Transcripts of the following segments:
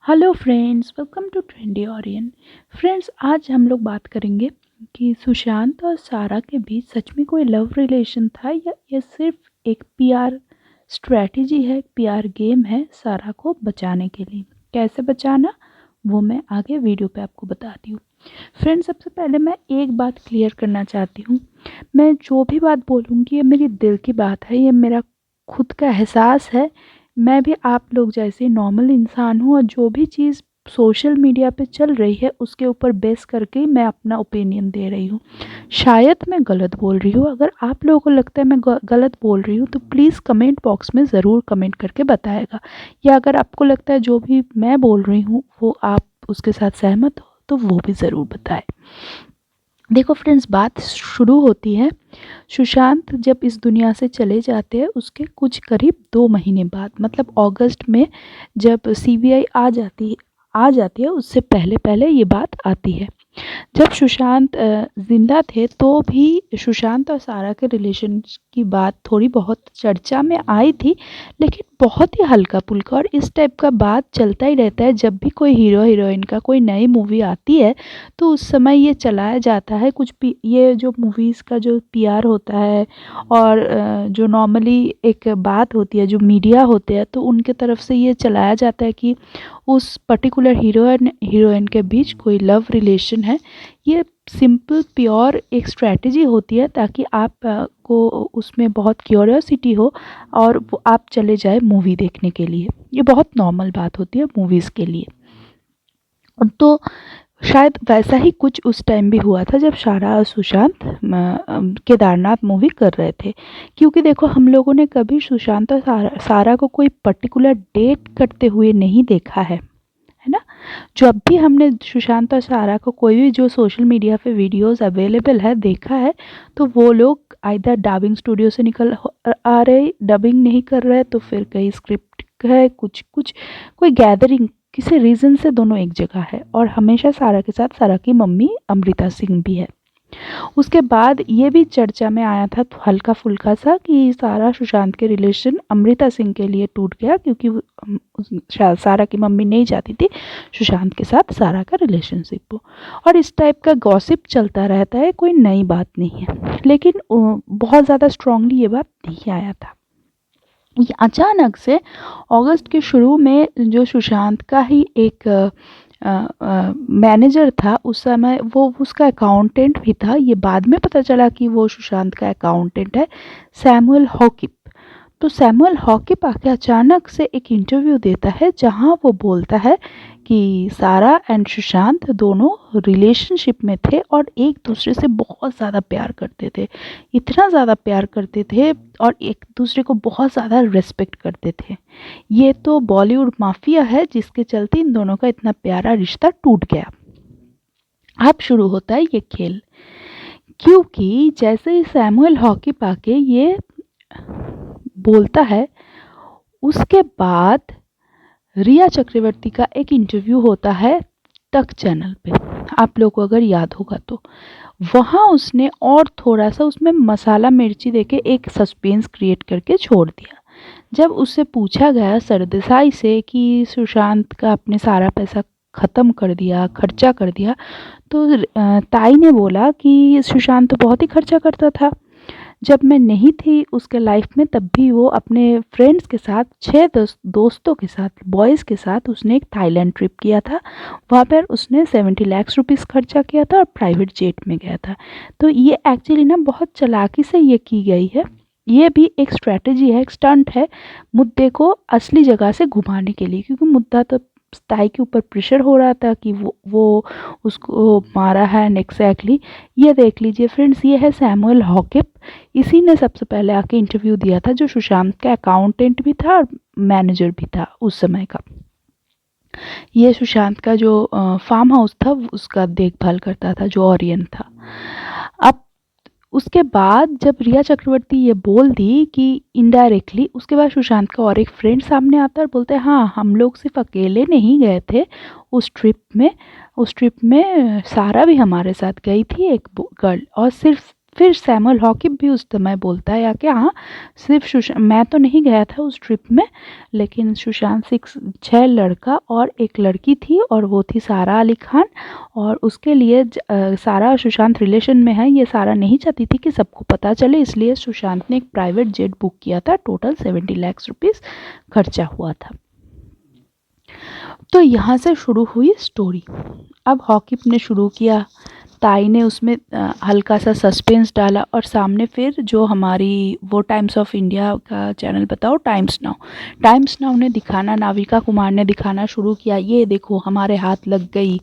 Hello friends, welcome to Trendy Orion. Friends, आज हम लोग बात करेंगे कि सुशांत और सारा के बीच सच में कोई लव रिलेशन था या ये सिर्फ एक पीआर स्ट्रेटजी है, पीआर गेम है सारा को बचाने के लिए। कैसे बचाना वो मैं आगे वीडियो पे आपको बताती हूँ। फ्रेंड्स, सबसे पहले मैं एक बात क्लियर करना चाहती हूँ। मैं जो भी बात बोलूँगी ये मेरी दिल की बात है, ये मेरा खुद का एहसास है। मैं भी आप लोग जैसे नॉर्मल इंसान हूँ और जो भी चीज़ सोशल मीडिया पे चल रही है उसके ऊपर बेस करके ही मैं अपना ओपिनियन दे रही हूँ। शायद मैं गलत बोल रही हूँ। अगर आप लोगों को लगता है मैं गलत बोल रही हूँ तो प्लीज़ कमेंट बॉक्स में ज़रूर कमेंट करके बताएगा, या अगर आपको लगता है जो भी मैं बोल रही हूँ वो आप उसके साथ सहमत हो तो वो भी ज़रूर बताएं। देखो फ्रेंड्स, बात शुरू होती है सुशांत जब इस दुनिया से चले जाते हैं उसके कुछ करीब 2 महीने बाद, मतलब अगस्त में जब सीबीआई आ जाती है उससे पहले पहले ये बात आती है। जब सुशांत जिंदा थे तो भी सुशांत और सारा के रिलेशन की बात थोड़ी बहुत चर्चा में आई थी, लेकिन बहुत ही हल्का फुल्का, और इस टाइप का बात चलता ही रहता है। जब भी कोई हीरो हीरोइन का कोई नई मूवी आती है तो उस समय ये चलाया जाता है। ये जो मूवीज़ का जो पीआर होता है और जो नॉर्मली एक बात होती है जो मीडिया होते हैं तो उनके तरफ से ये चलाया जाता है कि उस पर्टिकुलर हीरोइन के बीच कोई लव रिलेशन है। ये सिंपल प्योर एक स्ट्रैटेजी होती है ताकि आप को उसमें बहुत क्यूरियोसिटी हो और आप चले जाए मूवी देखने के लिए। ये बहुत नॉर्मल बात होती है मूवीज़ के लिए। तो शायद वैसा ही कुछ उस टाइम भी हुआ था जब सारा और सुशांत केदारनाथ मूवी कर रहे थे। क्योंकि देखो, हम लोगों ने कभी सुशांत और सारा को कोई पर्टिकुलर डेट करते हुए नहीं देखा है ना। जब भी हमने सुशांत और सारा को कोई भी जो सोशल मीडिया पे वीडियोस अवेलेबल है देखा है तो वो लोग आइदर डबिंग स्टूडियो से निकल आ रहे, डबिंग नहीं कर रहे, तो फिर कहीं स्क्रिप्ट है, कुछ कुछ कोई गैदरिंग, किसी रीज़न से दोनों एक जगह है। और हमेशा सारा के साथ सारा की मम्मी अमृता सिंह भी है। उसके बाद ये भी चर्चा में आया था तो हल्का फुल्का सा कि सारा सुशांत के रिलेशन अमृता सिंह के लिए टूट गया, क्योंकि शायद सारा की मम्मी नहीं चाहती थी सुशांत के साथ सारा का रिलेशनशिप हो। और इस टाइप का गॉसिप चलता रहता है, कोई नई बात नहीं है। लेकिन बहुत ज़्यादा स्ट्रांगली ये बात नहीं आया था। ये अचानक से अगस्त के शुरू में जो सुशांत का ही एक मैनेजर था, उस समय वो उसका अकाउंटेंट भी था। ये बाद में पता चला कि वो सुशांत का अकाउंटेंट है, सैमुअल हॉकिप। तो सैमुअल हॉकिप आके अचानक से एक इंटरव्यू देता है जहां वो बोलता है कि सारा एंड सुशांत दोनों रिलेशनशिप में थे और एक दूसरे से बहुत ज़्यादा प्यार करते थे। इतना ज़्यादा प्यार करते थे और एक दूसरे को बहुत ज़्यादा रिस्पेक्ट करते थे। ये तो बॉलीवुड माफिया है जिसके चलते इन दोनों का इतना प्यारा रिश्ता टूट गया। अब शुरू होता है ये खेल, क्योंकि जैसे ही सैमुअल हॉकिप आके ये बोलता है उसके बाद रिया चक्रवर्ती का एक इंटरव्यू होता है तक चैनल पे। आप लोग को अगर याद होगा तो वहाँ उसने और थोड़ा सा उसमें मसाला मिर्ची देके एक सस्पेंस क्रिएट करके छोड़ दिया। जब उससे पूछा गया सरदेसाई से कि सुशांत का आपने सारा पैसा ख़त्म कर दिया, खर्चा कर दिया, तो ताई ने बोला कि सुशांत तो बहुत ही खर्चा करता था। जब मैं नहीं थी उसके लाइफ में तब भी वो अपने फ्रेंड्स के साथ 6 दोस्तों के साथ, बॉयज़ के साथ उसने एक थाईलैंड ट्रिप किया था। वहाँ पर उसने 70 लाख रुपीस खर्चा किया था और प्राइवेट जेट में गया था। तो ये एक्चुअली ना बहुत चालाकी से ये की गई है। ये भी एक स्ट्रैटेजी है, एक स्टंट है, मुद्दे को असली जगह से घुमाने के लिए। क्योंकि मुद्दा तो ताई के ऊपर प्रेशर हो रहा था कि वो उसको मारा है। एंड एग्जैक्टली ये देख लीजिए फ्रेंड्स, ये है सैमुअल हॉकिप। इसी ने सबसे पहले आके इंटरव्यू दिया था, जो सुशांत का अकाउंटेंट भी था और मैनेजर भी था उस समय का। ये सुशांत का जो फार्म हाउस था उसका देखभाल करता था, जो ओरियन था। अब उसके बाद जब रिया चक्रवर्ती ये बोल दी कि इनडायरेक्टली, उसके बाद सुशांत का और एक फ्रेंड सामने आता है और बोलते हैं हाँ, हम लोग सिर्फ अकेले नहीं गए थे उस ट्रिप में। उस ट्रिप में सारा भी हमारे साथ गई थी, एक गर्ल। और सिर्फ फिर सैमुअल हॉकिप भी उस समय बोलता है या कि हाँ, सिर्फ सुशांत, मैं तो नहीं गया था उस ट्रिप में, लेकिन सुशांत 6 लड़का और एक लड़की थी और वो थी सारा अली खान। और उसके लिए सारा और सुशांत रिलेशन में है, ये सारा नहीं चाहती थी कि सबको पता चले, इसलिए सुशांत ने एक प्राइवेट जेट बुक किया था। टोटल 70 लाख रुपीज़ खर्चा हुआ था। तो यहाँ से शुरू हुई स्टोरी। अब हॉकिप ने शुरू किया, ताई ने उसमें हल्का सा सस्पेंस डाला और सामने फिर जो हमारी वो टाइम्स ऑफ इंडिया का चैनल बताओ, टाइम्स नाउ ने दिखाना, नाविका कुमार ने दिखाना शुरू किया, ये देखो हमारे हाथ लग गई।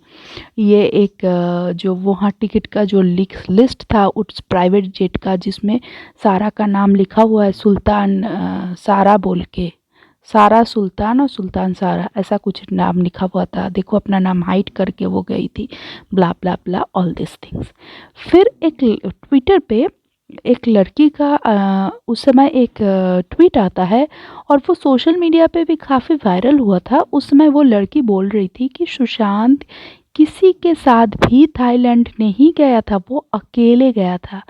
ये एक जो वहाँ टिकट का जो लिस्ट था उस प्राइवेट जेट का, जिसमें सारा का नाम लिखा हुआ है, सुल्तान सारा बोल के, सारा सुल्तान और सुल्तान सारा, ऐसा कुछ नाम लिखा हुआ था। देखो अपना नाम हाइड करके वो गई थी, ब्ला ब्ला ब्ला ऑल दिस थिंग्स। फिर एक ट्विटर पे एक लड़की का उस समय एक ट्वीट आता है और वो सोशल मीडिया पे भी काफ़ी वायरल हुआ था। उस समय वो लड़की बोल रही थी कि सुशांत किसी के साथ भी थाईलैंड नहीं गया था, वो अकेले गया था।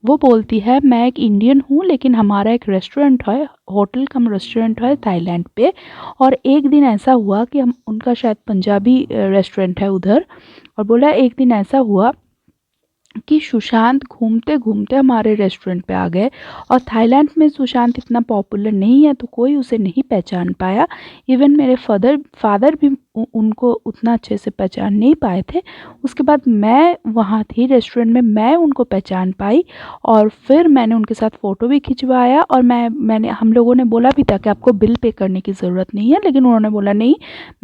वो बोलती है मैं एक इंडियन हूँ, लेकिन हमारा एक रेस्टोरेंट है, होटल कम रेस्टोरेंट है थाईलैंड पे, और एक दिन ऐसा हुआ कि हम उनका शायद पंजाबी रेस्टोरेंट है उधर, और बोला एक दिन ऐसा हुआ कि सुशांत घूमते घूमते हमारे रेस्टोरेंट पे आ गए, और थाईलैंड में सुशांत इतना पॉपुलर नहीं है तो कोई उसे नहीं पहचान पाया। इवन मेरे फादर भी उनको उतना अच्छे से पहचान नहीं पाए थे। उसके बाद मैं वहाँ थी रेस्टोरेंट में, मैं उनको पहचान पाई, और फिर मैंने उनके साथ फ़ोटो भी खिंचवाया, और मैंने हम लोगों ने बोला भी था कि आपको बिल पे करने की ज़रूरत नहीं है, लेकिन उन्होंने बोला नहीं,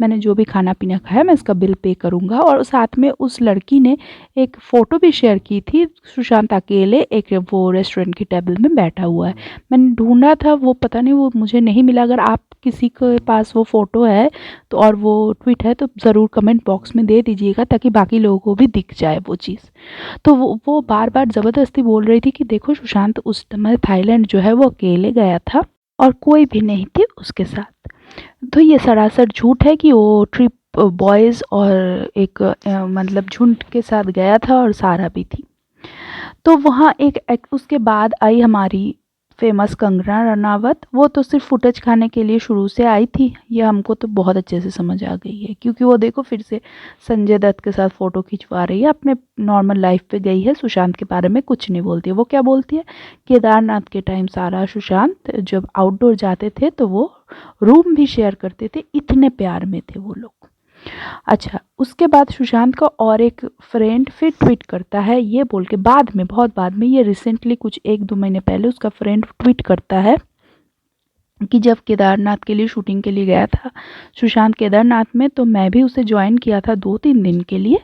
मैंने जो भी खाना पीना खाया मैं इसका बिल पे करूँगा। और साथ में उस लड़की ने एक फ़ोटो भी शेयर की थी, सुशांत अकेले एक वो रेस्टोरेंट की टेबल में बैठा हुआ है। मैंने ढूंढा था, वो पता नहीं, वो मुझे नहीं मिला। अगर आप किसी के पास वो फ़ोटो है तो और वो ट्वीट है तो ज़रूर कमेंट बॉक्स में दे दीजिएगा, ताकि बाकी लोगों को भी दिख जाए वो चीज़। तो वो बार बार ज़बरदस्ती बोल रही थी कि देखो सुशांत उस समय थाईलैंड जो है वो अकेले गया था और कोई भी नहीं थी उसके साथ। तो ये सरासर झूठ है कि वो ट्रिप बॉयज़ और एक मतलब झुंड के साथ गया था, और सारा भी थी। तो वहाँ एक उसके बाद आई हमारी फेमस कंगना रनावत। वो तो सिर्फ फुटेज खाने के लिए शुरू से आई थी, ये हमको तो बहुत अच्छे से समझ आ गई है, क्योंकि वो देखो फिर से संजय दत्त के साथ फ़ोटो खिंचवा रही है, अपने नॉर्मल लाइफ पे गई है, सुशांत के बारे में कुछ नहीं बोलती है। वो क्या बोलती है, केदारनाथ के टाइम सारा सुशांत जब आउटडोर जाते थे तो वो रूम भी शेयर करते थे, इतने प्यार में थे वो लोग। अच्छा, उसके बाद सुशांत का और एक फ्रेंड फिर ट्वीट करता है, ये बोल के बाद में, बहुत बाद में, ये रिसेंटली कुछ 1-2 महीने पहले उसका फ्रेंड ट्वीट करता है कि जब केदारनाथ के लिए शूटिंग के लिए गया था सुशांत केदारनाथ में, तो मैं भी उसे ज्वाइन किया था 2-3 दिन के लिए।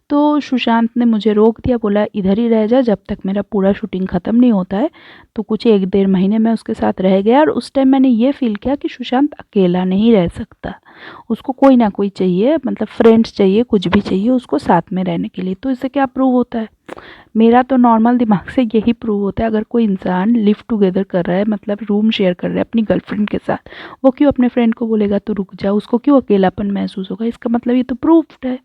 तो सुशांत ने मुझे रोक दिया, बोला इधर ही रह जा जब तक मेरा पूरा शूटिंग ख़त्म नहीं होता है। तो कुछ 1-1.5 महीने मैं उसके साथ रह गया, और उस टाइम मैंने ये फ़ील किया कि सुशांत अकेला नहीं रह सकता, उसको कोई ना कोई चाहिए, मतलब फ्रेंड्स चाहिए, कुछ भी चाहिए उसको साथ में रहने के लिए। तो इससे क्या प्रूव होता है, मेरा तो नॉर्मल दिमाग से यही प्रूव होता है, अगर कोई इंसान लिव टुगेदर कर रहा है, मतलब रूम शेयर कर रहा है अपनी गर्लफ्रेंड के साथ, वो क्यों अपने फ्रेंड को बोलेगा तो रुक जा, उसको क्यों अकेलापन महसूस होगा? इसका मतलब ये तो प्रूफ्ड है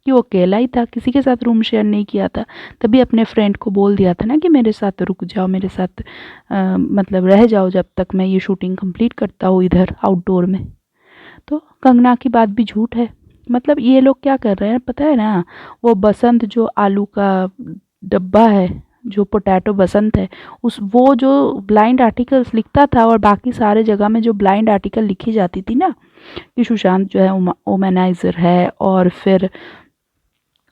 कि वो अकेला ही था, किसी के साथ रूम शेयर नहीं किया था, तभी अपने फ्रेंड को बोल दिया था ना कि मेरे साथ रुक जाओ, मेरे साथ मतलब रह जाओ जब तक मैं ये शूटिंग कंप्लीट करता हूँ इधर आउटडोर में। तो कंगना की बात भी झूठ है। मतलब ये लोग क्या कर रहे हैं पता है ना, वो बसंत जो आलू का डब्बा है, जो पोटैटो बसंत है, उस वो जो ब्लाइंड आर्टिकल्स लिखता था, और बाकी सारे जगह में जो ब्लाइंड आर्टिकल लिखी जाती थी ना कि सुशांत जो है वोमेनाइजर है, और फिर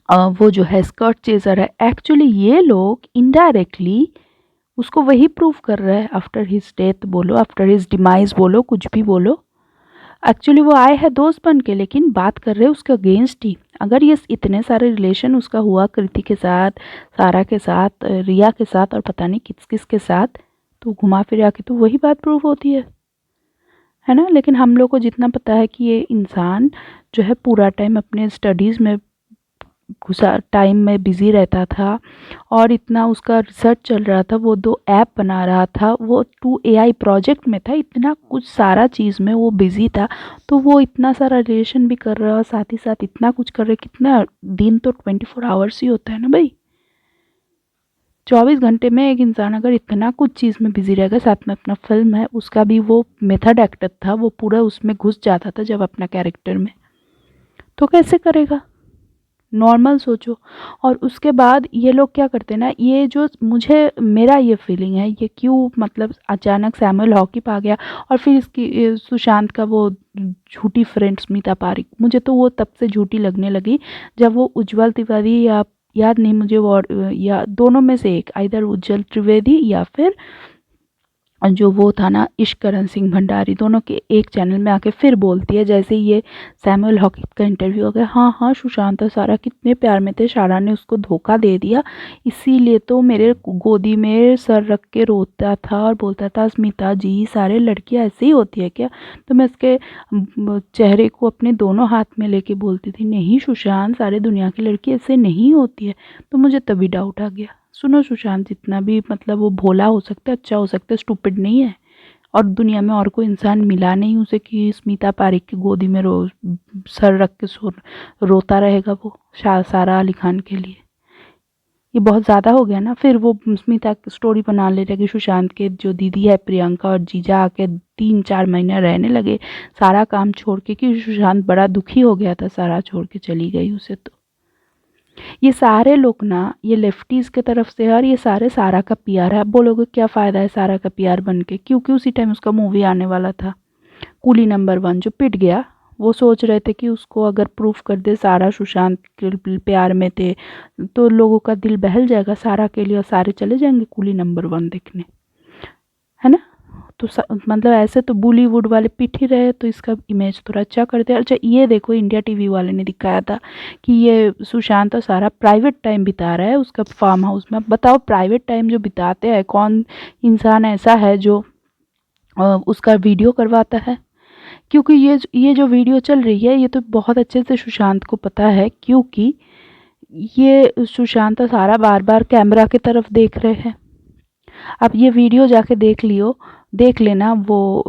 वो जो है स्कर्ट चेजर है, एक्चुअली ये लोग इनडायरेक्टली उसको वही प्रूव कर रहा है आफ्टर हिज डेथ बोलो, आफ्टर हिज डिमाइज बोलो, कुछ भी बोलो। एक्चुअली वो आए हैं दोस्त बन के, लेकिन बात कर रहे हैं उसके अगेंस्ट ही। अगर ये इतने सारे रिलेशन उसका हुआ कृति के साथ, सारा के साथ, रिया के साथ, और पता नहीं किस किस के साथ, तो घुमा फिरा के तो वही बात प्रूव होती है ना। लेकिन हम लोग को जितना पता है कि ये इंसान जो है पूरा टाइम अपने स्टडीज़ में घुसा, टाइम में बिज़ी रहता था, और इतना उसका रिसर्च चल रहा था, वो 2 ऐप बना रहा था, वो 2 एआई प्रोजेक्ट में था, इतना कुछ सारा चीज़ में वो बिज़ी था। तो वो इतना सारा रिलेशन भी कर रहा है और साथ ही साथ इतना कुछ कर रहा है, कितना दिन तो 24 आवर्स ही होता है ना भाई। 24 घंटे में एक इंसान अगर इतना कुछ चीज़ में बिज़ी रहेगा, साथ में अपना फ़िल्म है, उसका भी वो मेथड एक्टर था, वो पूरा उसमें घुस जाता था जब अपना कैरेक्टर में, तो कैसे करेगा? नॉर्मल सोचो। और उसके बाद ये लोग क्या करते हैं ना, ये जो मुझे मेरा ये फीलिंग है, ये क्यों मतलब अचानक सैमुअल हॉकिप आ गया और फिर इसकी सुशांत का वो झूठी फ्रेंड स्मिता पारिक, मुझे तो वो तब से झूठी लगने लगी जब वो उज्जवल तिवारी या याद नहीं मुझे वो या दोनों में से एक, आइदर उज्जवल त्रिवेदी या फिर जो वो था ना ईशकरण सिंह भंडारी, दोनों के एक चैनल में आके फिर बोलती है, जैसे ये सैमुअल हॉकिप का इंटरव्यू हो गया, हाँ हाँ सुशांत और सारा कितने प्यार में थे, सारा ने उसको धोखा दे दिया, इसीलिए तो मेरे गोदी में सर रख के रोता था और बोलता था स्मिता जी सारे लड़कियां ऐसे ही होती है क्या? तो मैं उसके चेहरे को अपने दोनों हाथ में लेके बोलती थी, नहीं सुशांत सारे दुनिया की लड़की ऐसे नहीं होती है। तो मुझे तभी डाउट आ गया, सुनो सुशांत जितना भी मतलब वो भोला हो सकता है, अच्छा हो सकता है, स्टूपिड नहीं है। और दुनिया में और कोई इंसान मिला नहीं उसे कि स्मिता पारिक की गोदी में सर रख के रोता रहेगा वो सारा अली खान के लिए। ये बहुत ज़्यादा हो गया ना। फिर वो स्मिता की स्टोरी बना ले लगी, सुशांत के जो दीदी है प्रियंका और जीजा आके 3-4 महीने रहने लगे सारा काम छोड़ के, कि सुशांत बड़ा दुखी हो गया था, सारा छोड़ के चली गई उसे। तो ये सारे लोग ना ये लेफ्टीज के तरफ से है और ये सारे सारा का पीआर है। अब बोलोगे क्या फ़ायदा है सारा का पीआर बन के, क्योंकि उसी टाइम उसका मूवी आने वाला था कूली नंबर 1 जो पिट गया। वो सोच रहे थे कि उसको अगर प्रूफ कर दे सारा सुशांत के प्यार में थे तो लोगों का दिल बहल जाएगा सारा के लिए और सारे चले जाएंगे कूली नंबर 1 देखने, है ना। तो मतलब ऐसे तो बॉलीवुड वाले पिट ही रहे, तो इसका इमेज थोड़ा अच्छा करते हैं। अच्छा ये देखो इंडिया टीवी वाले ने दिखाया था कि ये सुशांत और सारा प्राइवेट टाइम बिता रहा है उसका फार्म हाउस में। अब बताओ प्राइवेट टाइम जो बिताते हैं कौन इंसान ऐसा है जो उसका वीडियो करवाता है? क्योंकि ये जो वीडियो चल रही है ये तो बहुत अच्छे से सुशांत को पता है, क्योंकि ये सुशांत और सारा बार बार कैमरा की तरफ देख रहे हैं। आप ये वीडियो जाके देख लेना, वो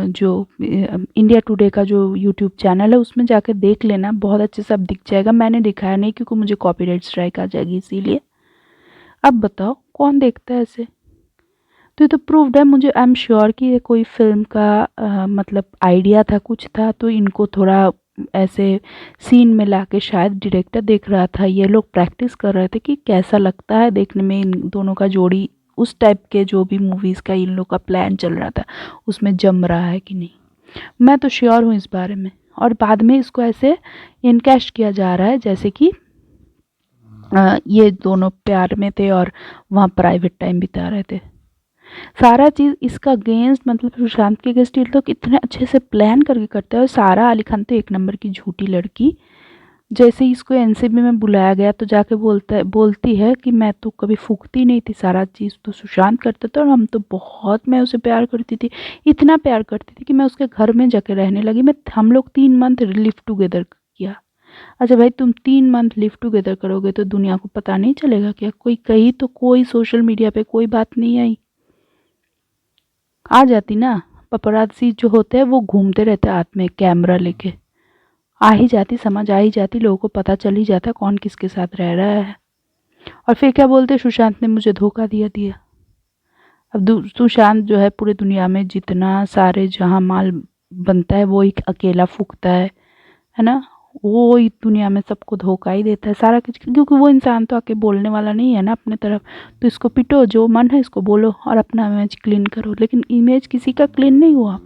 जो इंडिया टुडे का जो यूट्यूब चैनल है उसमें जाके देख लेना, बहुत अच्छे सब दिख जाएगा। मैंने दिखाया नहीं क्योंकि मुझे कॉपीराइट स्ट्राइक आ जाएगी इसीलिए। अब बताओ कौन देखता है ऐसे? तो ये तो प्रूव्ड है। मुझे आई एम श्योर कि ये कोई फिल्म का मतलब आइडिया था, कुछ था, तो इनको थोड़ा ऐसे सीन में लाके शायद डायरेक्टर देख रहा था, ये लोग प्रैक्टिस कर रहे थे कि कैसा लगता है देखने में इन दोनों का जोड़ी। उस टाइप के जो भी मूवीज़ का इन लोग का प्लान चल रहा था उसमें जम रहा है कि नहीं, मैं तो श्योर हूँ इस बारे में। और बाद में इसको ऐसे इनकैश किया जा रहा है जैसे कि ये दोनों प्यार में थे और वहाँ प्राइवेट टाइम बिता रहे थे। सारा चीज़ इसका अगेंस्ट मतलब सुशांत के अगेंस्ट ये लोग इतने अच्छे से प्लान करके करते हैं। और सारा अली खान तो एक नंबर की झूठी लड़की, जैसे ही इसको एनसीबी में बुलाया गया तो जाके बोलती है कि मैं तो कभी फूकती नहीं थी, सारा चीज़ तो सुशांत करता था और हम तो बहुत, मैं उसे प्यार करती थी, इतना प्यार करती थी कि मैं उसके घर में जाके रहने लगी। हम लोग 3 मंथ लिव टुगेदर किया। अच्छा भाई तुम 3 मंथ लिव टुगेदर करोगे तो दुनिया को पता नहीं चलेगा क्या? कोई कही तो कोई सोशल मीडिया पे कोई बात नहीं आई, आ जाती ना। पपराज़ी जो होते हैं वो घूमते रहते हाथ में कैमरा लेके, आ ही जाती, समझ आ ही जाती, लोगों को पता चल ही जाता कौन किसके साथ रह रहा है। और फिर क्या बोलते, सुशांत ने मुझे धोखा दिया। अब सुशांत जो है पूरे दुनिया में जितना सारे जहाँ माल बनता है वो एक अकेला फूकता है ना। वो ही दुनिया में सबको धोखा ही देता है सारा कुछ, क्योंकि वो इंसान तो आके बोलने वाला नहीं है ना अपने तरफ। तो इसको पिटो, जो मन है इसको बोलो और अपना इमेज क्लीन करो, लेकिन इमेज किसी का क्लीन नहीं हुआ।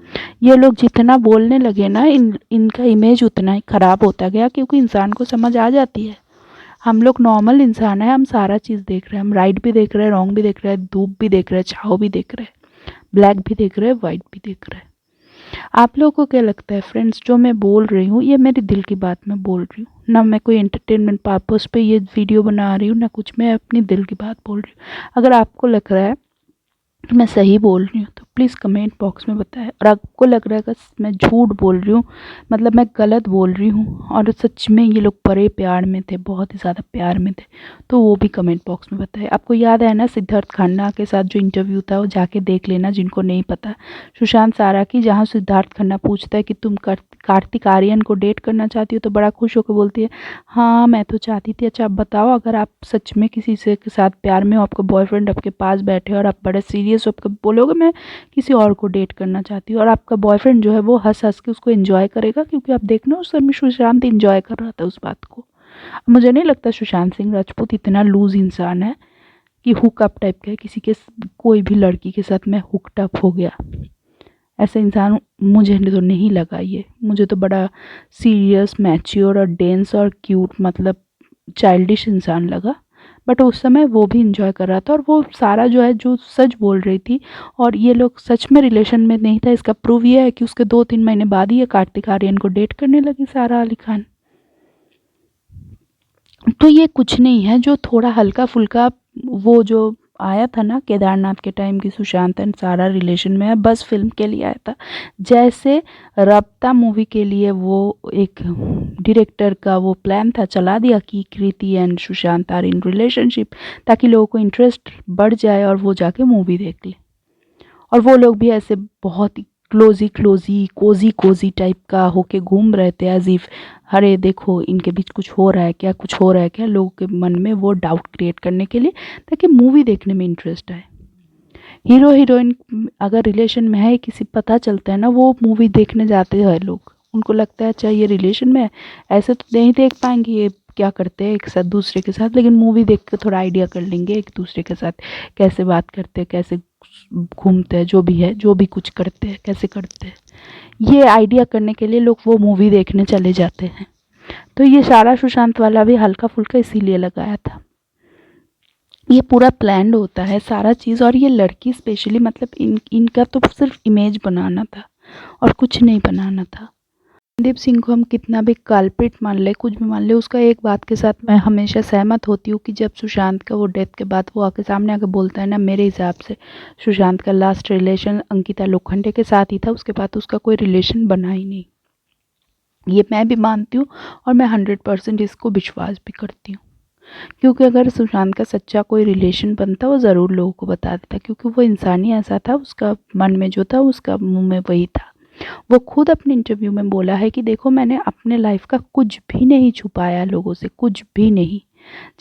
ये लोग जितना बोलने लगे ना इनका इमेज उतना ही खराब होता गया, क्योंकि इंसान को समझ आ जाती है। हम लोग नॉर्मल इंसान है, हम सारा चीज़ देख रहे हैं, हम राइट भी देख रहे हैं, रॉन्ग भी देख रहे हैं, धूप भी देख रहे हैं, छाँव भी देख रहे हैं, ब्लैक भी देख रहे हैं, वाइट भी देख रहे हैं। आप लोगों को क्या लगता है फ्रेंड्स, जो मैं बोल रही हूँ ये मेरे दिल की बात मैं बोल रही हूँ ना, मैं कोई एंटरटेनमेंट पर्पस पे ये वीडियो बना रही हूँ ना कुछ, मैं अपनी दिल की बात बोल रही हूँ। अगर आपको लग रहा है कि मैं सही बोल रही हूँ तो प्लीज़ कमेंट बॉक्स में बताएं। और आपको लग रहा है कि मैं झूठ बोल रही हूँ, मतलब मैं गलत बोल रही हूँ और सच में ये लोग बड़े प्यार में थे, बहुत ही ज़्यादा प्यार में थे, तो वो भी कमेंट बॉक्स में बताएं। आपको याद है ना सिद्धार्थ खन्ना के साथ जो इंटरव्यू था, वो जाके देख लेना जिनको नहीं पता। सुशांत सारा की, जहाँ सिद्धार्थ खन्ना पूछता है कि तुम कार्तिक आर्यन को डेट करना चाहती हो, तो बड़ा खुश होकर बोलती है हाँ मैं तो चाहती थी। अच्छा आप बताओ, अगर आप सच में किसी से के साथ प्यार में हो, आपका बॉयफ्रेंड आपके पास बैठे और आप बड़े सीरियस हो, आपको बोलोगे मैं किसी और को डेट करना चाहती हूँ, और आपका बॉयफ्रेंड जो है वो हंस हंस के उसको एंजॉय करेगा, क्योंकि आप देखना उस समय सुशांत एंजॉय कर रहा था उस बात को। मुझे नहीं लगता सुशांत सिंह राजपूत इतना लूज इंसान है कि हुकअप टाइप का है, किसी के कोई भी लड़की के साथ मैं हुकअप हो गया, ऐसा इंसान मुझे तो नहीं लगा। ये मुझे तो बड़ा सीरियस, मैच्योर और डेंस और क्यूट, मतलब चाइल्डिश इंसान लगा। बट उस समय वो भी इंजॉय कर रहा था, और वो सारा जो है जो सच बोल रही थी, और ये लोग सच में रिलेशन में नहीं था। इसका प्रूव ये है कि उसके 2-3 महीने बाद ही ये कार्तिक आर्यन को डेट करने लगी सारा अली खान। तो ये कुछ नहीं है जो थोड़ा हल्का फुल्का वो जो आया था ना केदारनाथ के टाइम की सुशांत एंड सारा रिलेशन में है, बस फिल्म के लिए आया था। जैसे राब्ता मूवी के लिए वो एक डायरेक्टर का वो प्लान था, चला दिया कि Kriti and Sushant are in relationship, ताकि लोगों को इंटरेस्ट बढ़ जाए और वो जाके मूवी देख ले। और वो लोग भी ऐसे बहुत ही क्लोजी कोजी कोजी टाइप का होके घूम रहे थे, एज इफ अरे देखो इनके बीच कुछ हो रहा है क्या, कुछ हो रहा है क्या, लोगों के मन में वो डाउट क्रिएट करने के लिए, ताकि मूवी देखने में इंटरेस्ट आए। हीरो हीरोइन अगर रिलेशन में है, किसी पता चलता है ना, वो मूवी देखने जाते हैं लोग, उनको लगता है अच्छा ये रिलेशन में है, ऐसे तो नहीं देख पाएंगे ये क्या करते हैं एक साथ दूसरे के साथ, लेकिन मूवी देख के थोड़ा आइडिया कर लेंगे एक दूसरे के साथ कैसे बात करते हैं, कैसे घूमते हैं, जो भी है, जो भी कुछ करते हैं कैसे करते हैं, ये आइडिया करने के लिए लोग वो मूवी देखने चले जाते हैं। तो ये सारा सुशांत वाला भी हल्का फुल्का इसीलिए लगाया था। ये पूरा प्लान्ड होता है सारा चीज़, और ये लड़की स्पेशली, मतलब इनका तो सिर्फ इमेज बनाना था और कुछ नहीं बनाना था। रणदीप सिंह को हम कितना भी कल्प्रिट मान ले, कुछ भी मान ले, उसका एक बात के साथ मैं हमेशा सहमत होती हूँ कि जब सुशांत का वो डेथ के बाद वो आके सामने आके बोलता है ना, मेरे हिसाब से सुशांत का लास्ट रिलेशन अंकिता लोखंडे के साथ ही था, उसके बाद उसका कोई रिलेशन बना ही नहीं। ये मैं भी मानती हूँ और मैं 100% इसको विश्वास भी करती हूँ, क्योंकि अगर सुशांत का सच्चा कोई रिलेशन बनता वो ज़रूर लोगों को बता देता, क्योंकि वो इंसान ही ऐसा था, उसका मन में जो था उसका मुंह में वही था। वो खुद अपने इंटरव्यू में बोला है कि देखो मैंने अपने लाइफ का कुछ भी नहीं छुपाया लोगों से, कुछ भी नहीं।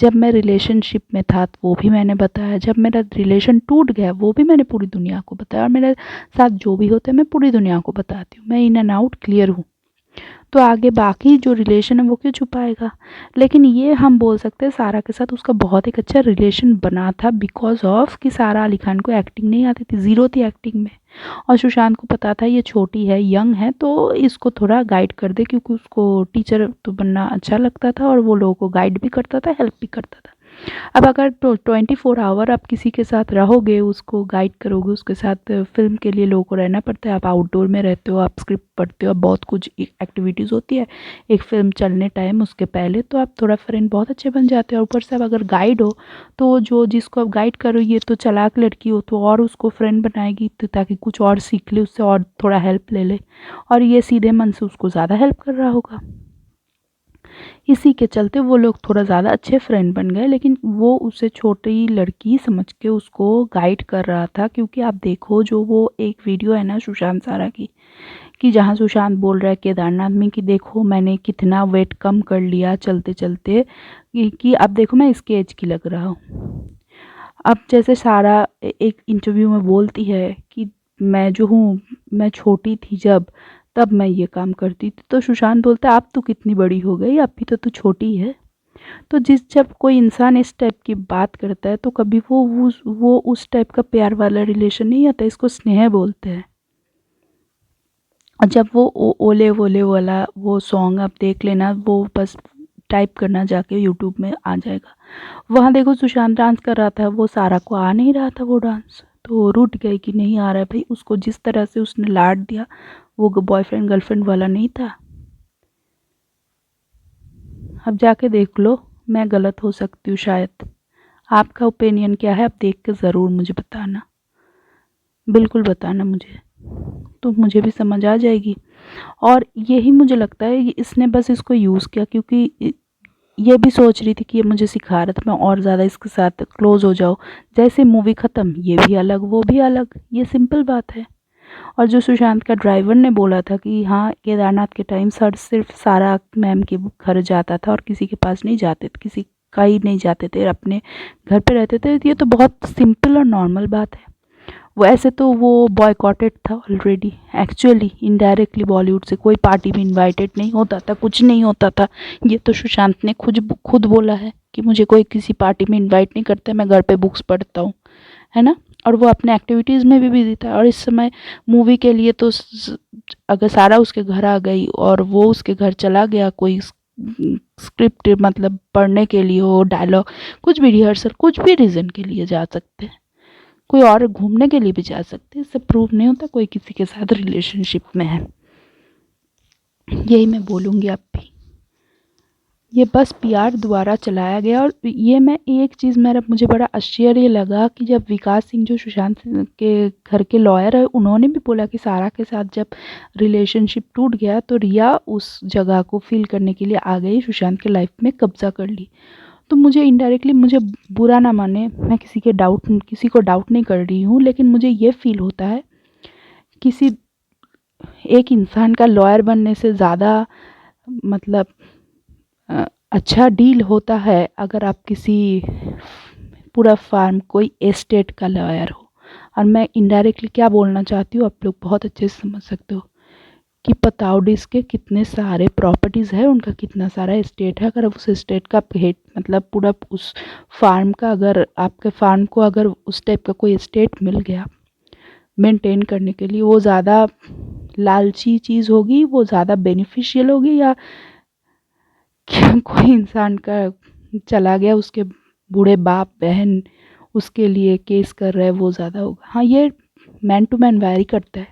जब मैं रिलेशनशिप में था तो वो भी मैंने बताया, जब मेरा रिलेशन टूट गया वो भी मैंने पूरी दुनिया को बताया, और मेरे साथ जो भी होता है मैं पूरी दुनिया को बताती हूँ, मैं इन एंड आउट क्लियर हूँ। तो आगे बाकी जो रिलेशन है वो क्यों छुपाएगा। लेकिन ये हम बोल सकते हैं सारा के साथ उसका बहुत एक अच्छा रिलेशन बना था, बिकॉज ऑफ कि सारा अली खान को एक्टिंग नहीं आती थी, ज़ीरो थी एक्टिंग में, और सुशांत को पता था ये छोटी है, यंग है, तो इसको थोड़ा गाइड कर दे, क्योंकि उसको टीचर तो बनना अच्छा लगता था और वो लोगों को गाइड भी करता था, हेल्प भी करता था। अब अगर 24 आवर आप किसी के साथ रहोगे, उसको गाइड करोगे, उसके साथ फिल्म के लिए लोगों को रहना पड़ता है, आप आउटडोर में रहते हो, आप स्क्रिप्ट पढ़ते हो, बहुत कुछ एक्टिविटीज़ होती है एक फिल्म चलने टाइम उसके पहले, तो आप थोड़ा फ्रेंड बहुत अच्छे बन जाते हो। ऊपर से आप अगर गाइड हो तो जो जिसको आप गाइड करो ये तो चालाक लड़की हो, तो और उसको फ्रेंड बनाएगी, तो ताकि कुछ और सीख ले उससे और थोड़ा हेल्प ले ले, और ये सीधे मन से उसको ज़्यादा हेल्प कर रहा होगा। इसी के चलते वो लोग थोड़ा ज़्यादा अच्छे फ्रेंड बन गए, लेकिन वो उसे छोटी लड़की समझ के उसको गाइड कर रहा था। क्योंकि आप देखो जो वो एक वीडियो है ना सुशांत सारा की, कि जहाँ सुशांत बोल रहा है केदारनाथ में कि देखो मैंने कितना वेट कम कर लिया चलते चलते, कि अब देखो मैं इसके एज की लग रहा हूँ। अब जैसे सारा एक इंटरव्यू में बोलती है कि मैं जो हूँ, मैं छोटी थी जब, तब मैं ये काम करती थी, तो सुशांत बोलता है अब तू कितनी बड़ी हो गई, अब भी तो तू छोटी है। तो जब कोई इंसान इस टाइप की बात करता है तो कभी वो उस टाइप का प्यार वाला रिलेशन नहीं आता, इसको स्नेह बोलते हैं। और जब वो ओले वोले वाला वो सॉन्ग आप देख लेना, वो बस टाइप करना जाके यूट्यूब में आ जाएगा, वहाँ देखो सुशांत डांस कर रहा था, वो सारा को आ नहीं रहा था वो डांस, तो वो रूठ गई कि नहीं आ रहा है भाई, उसको जिस तरह से उसने लाड दिया वो बॉयफ्रेंड गर्लफ्रेंड वाला नहीं था। अब जाके देख लो, मैं गलत हो सकती हूँ शायद, आपका ओपिनियन क्या है आप देख के ज़रूर मुझे बताना। बिल्कुल बताना मुझे, तो मुझे भी समझ आ जाएगी। और यही मुझे लगता है कि इसने बस इसको यूज़ किया, क्योंकि ये भी सोच रही थी कि ये मुझे सिखा रहा था, मैं और ज़्यादा इसके साथ क्लोज़ हो जाऊँ। जैसे मूवी ख़त्म, ये भी अलग वो भी अलग, ये सिंपल बात है। और जो सुशांत का ड्राइवर ने बोला था कि हाँ, केदारनाथ के टाइम सर सिर्फ सारा मैम के घर जाता था और किसी के पास नहीं जाते थे, किसी का ही नहीं जाते थे, अपने घर पे रहते थे, ये तो बहुत सिंपल और नॉर्मल बात है। वैसे तो वो बॉयकॉटेड था ऑलरेडी, एक्चुअली इनडायरेक्टली बॉलीवुड से कोई पार्टी में इनवाइटेड नहीं होता था, कुछ नहीं होता था। ये तो सुशांत ने खुद बोला है कि मुझे कोई किसी पार्टी में इनवाइट नहीं करता, मैं घर पे बुक्स पढ़ता हूँ, है ना। और वो अपने एक्टिविटीज़ में भी बिजी था। और इस समय मूवी के लिए तो अगर सारा उसके घर आ गई और वो उसके घर चला गया, कोई स्क्रिप्ट मतलब पढ़ने के लिए हो, डायलॉग, कुछ भी रिहर्सल, कुछ भी रीज़न के लिए जा सकते हैं, कोई और घूमने के लिए भी जा सकते हैं। इससे प्रूव नहीं होता कोई किसी के साथ रिलेशनशिप में है। यही मैं बोलूँगी अब भी, ये बस पीआर द्वारा चलाया गया। और ये मैं एक चीज़ मुझे बड़ा आश्चर्य लगा कि जब विकास सिंह जो सुशांत सिंह के घर के लॉयर है, उन्होंने भी बोला कि सारा के साथ जब रिलेशनशिप टूट गया तो रिया उस जगह को फिल करने के लिए आ गई, सुशांत के लाइफ में कब्जा कर ली। तो मुझे इनडायरेक्टली, मुझे बुरा ना माने, मैं किसी को डाउट नहीं कर रही हूँ, लेकिन मुझे ये फील होता है किसी एक इंसान का लॉयर बनने से ज़्यादा मतलब अच्छा डील होता है अगर आप किसी पूरा फार्म कोई एस्टेट का लॉयर हो। और मैं इनडायरेक्टली क्या बोलना चाहती हूँ, आप लोग बहुत अच्छे से समझ सकते हो कि पताउडिस के कितने सारे प्रॉपर्टीज़ है, उनका कितना सारा एस्टेट है। अगर उस एस्टेट का हेड मतलब पूरा उस फार्म का, अगर आपके फार्म को अगर उस टाइप का कोई एस्टेट मिल गया मेंटेन करने के लिए, वो ज़्यादा लालची चीज़ होगी, वो ज़्यादा बेनिफिशियल होगी, या कोई इंसान का चला गया, उसके बूढ़े बाप बहन उसके लिए केस कर रहे हैं, वो ज़्यादा होगा। हाँ, ये मैन टू मैन वैरी करता है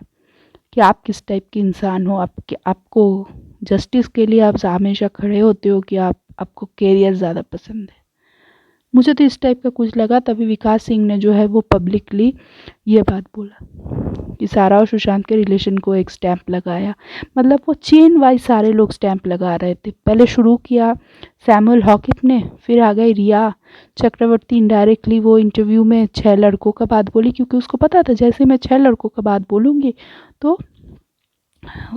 कि आप किस टाइप के इंसान हो, आपको जस्टिस के लिए आप हमेशा खड़े होते हो कि आपको कैरियर ज़्यादा पसंद है। मुझे तो इस टाइप का कुछ लगा, तभी विकास सिंह ने जो है वो पब्लिकली ये बात बोला कि सारा और सुशांत के रिलेशन को एक स्टैंप लगाया। मतलब वो चेन वाइज सारे लोग स्टैंप लगा रहे थे। पहले शुरू किया सैमुअल हॉकिप ने, फिर आ गई रिया चक्रवर्ती। इनडायरेक्टली वो इंटरव्यू में 6 लड़कों का बात बोली, क्योंकि उसको पता था जैसे मैं 6 लड़कों का बात बोलूँगी तो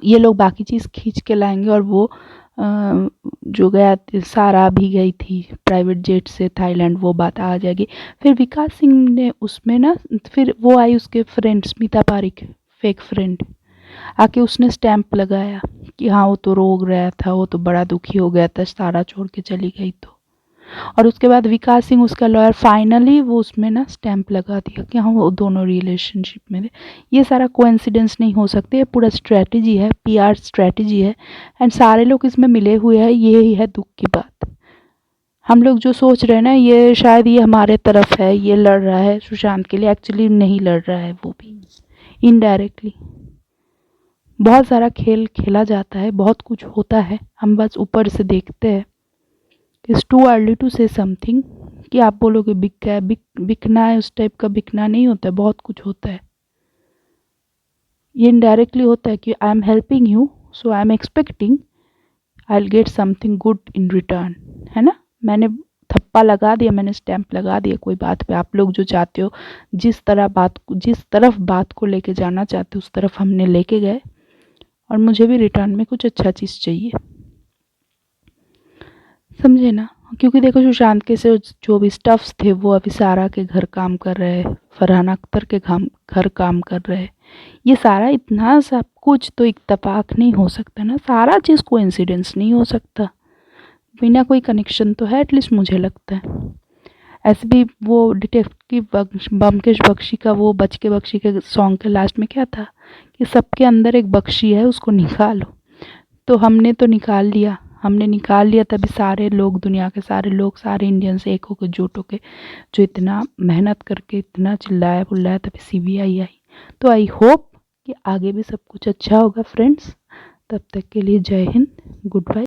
ये लोग बाकी चीज़ खींच के लाएंगे। और वो जो गया, सारा भी गई थी प्राइवेट जेट से थाईलैंड, वो बात आ जाएगी। फिर विकास सिंह ने उसमें ना, फिर वो आई उसके friend Smita Pareek, fake friend, आके उसने स्टैंप लगाया कि हाँ वो तो रो रहा था, वो तो बड़ा दुखी हो गया था, सारा छोड़ के चली गई तो। और उसके बाद विकास सिंह उसका लॉयर, फाइनली वो उसमें ना स्टैंप लगा दिया कि हाँ वो दोनों रिलेशनशिप में थे। ये सारा कोइंसिडेंस नहीं हो सकते, ये पूरा स्ट्रेटजी है, पीआर स्ट्रेटजी है, एंड सारे लोग इसमें मिले हुए हैं। ये ही है दुख की बात। हम लोग जो सोच रहे हैं ना, ये शायद ये हमारे तरफ है, ये लड़ रहा है सुशांत के लिए, एक्चुअली नहीं लड़ रहा है, वो भी इनडायरेक्टली। बहुत सारा खेल खेला जाता है, बहुत कुछ होता है, हम बस ऊपर से देखते हैं। It's too early to say something कि आप बोलोगे बिक गया, बिकना है, उस टाइप का बिकना नहीं होता है, बहुत कुछ होता है। ये इनडायरेक्टली होता है कि I am helping you, so I am expecting I will get something good in return, है ना। मैंने थप्पा लगा दिया, मैंने स्टैंप लगा दिया कोई बात पे। आप लोग जो चाहते हो, जिस तरफ बात को लेके जाना चाहते हो, उस तरफ हमने लेके गए, और मुझे भी रिटर्न में कुछ अच्छा चीज़ चाहिए, समझे ना। क्योंकि देखो सुशांत के से जो भी स्टफ्स थे वो अभी सारा के घर काम कर रहे हैं, फरहान अख्तर के घर काम कर रहे हैं। ये सारा इतना सब कुछ तो इत्तेफाक नहीं हो सकता ना, सारा चीज़ कोइंसिडेंस नहीं हो सकता, बिना कोई कनेक्शन तो है, एटलीस्ट मुझे लगता है। ऐसे भी वो डिटेक्टिव ब्योमकेश बख्शी का वो बच के बख्शी के सॉन्ग के लास्ट में क्या था कि सबके अंदर एक बख्शी है, उसको निकालो। तो हमने निकाल लिया, तभी सारे लोग, दुनिया के सारे लोग, सारे इंडियंस एक होकर जुट होके जो इतना मेहनत करके इतना चिल्लाया बुल्लाया, तभी सीबीआई आई। तो आई होप कि आगे भी सब कुछ अच्छा होगा फ्रेंड्स। तब तक के लिए जय हिंद, गुड बाय।